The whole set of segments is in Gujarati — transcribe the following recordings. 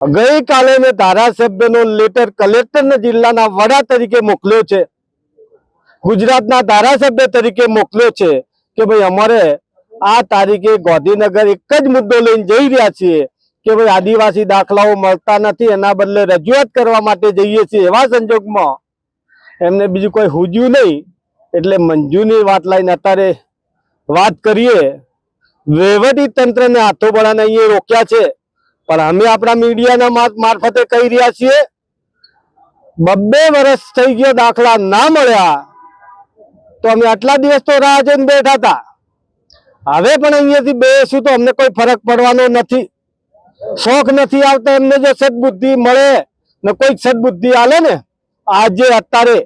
गई काले में धारासभ्यનો लेटर कलेक्टरને જિલ્લાના વડા તરીકે મોકલ્યો છે, ગુજરાતના ધારાસભ્ય તરીકે મોકલ્યો છે કે ભાઈ અમારે આ તારીખે ગાંધીનગર એક જ મુદ્દો લઈને જઈ રહ્યા છીએ કે ભાઈ આદિવાસી દાખલાઓ મળતા નથી, એના બદલે રજૂઆત કરવા માટે જઈએ છીએ। એવા સંજોગમાં એમને બીજું કોઈ હુજ્યું નહીં એટલે મંજૂરની વાત લઈને અત્યારે વાત કરીએ। વહીવટી તંત્રને હાથો બળાને અહીંયા રોક્યા છે, પણ અમે આપણા મીડિયાના મારફતે કહી રહ્યા છીએ 2 વર્ષ થઈ ગયા દાખલા ના મળ્યા તો અમે આટલા દિવસ તો રાહ જોઈને બેઠા હતા। હવે પણ અહીંયાથી બેસું તો અમને કોઈ ફરક પડવાનો નથી। શોખ નથી આવતા એમને જો સદબુદ્ધિ મળે ને કોઈક સદબુદ્ધિ આલે ને આજે અત્યારે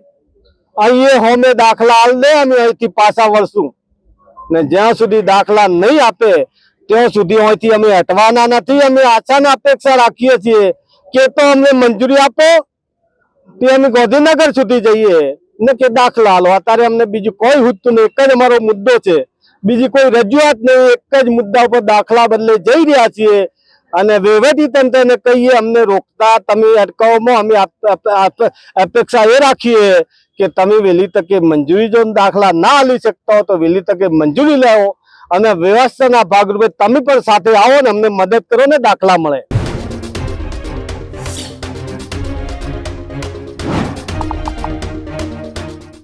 અહીંયા હોમે દાખલા આલ દે અમે અહીંથી પાછા વળશું ને જ્યાં સુધી દાખલા નહીં આપે ત્યાં સુધી અહીંથી અમે હટવાના નથી। અમે આશાને અપેક્ષા રાખીએ છીએ કે તો અમને મંજૂરી આપો તે અમે ગાંધીનગર સુધી જઈએ ને કે દાખલા આલો। અત્યારે અમને બીજું કોઈ હુજતું નહીં, એક જ અમારો મુદ્દો છે, બીજી કોઈ રજૂઆત નહીં। એક જ મુદ્દા ઉપર દાખલા બદલે જઈ રહ્યા છીએ અને વહીવટી તંત્રને કહીએ અમને રોકતા તમે અટકાવોમાં અમે અપેક્ષા એ રાખીએ કે તમે વહેલી તકે મંજૂરી જો દાખલા ના આલી શકતા હો તો વહેલી તકે મંજૂરી લેવો અને વ્યવસ્થાના ભાગરૂપે તમે પણ સાથે આવો ને અમને મદદ કરો ને દાખલા મળે।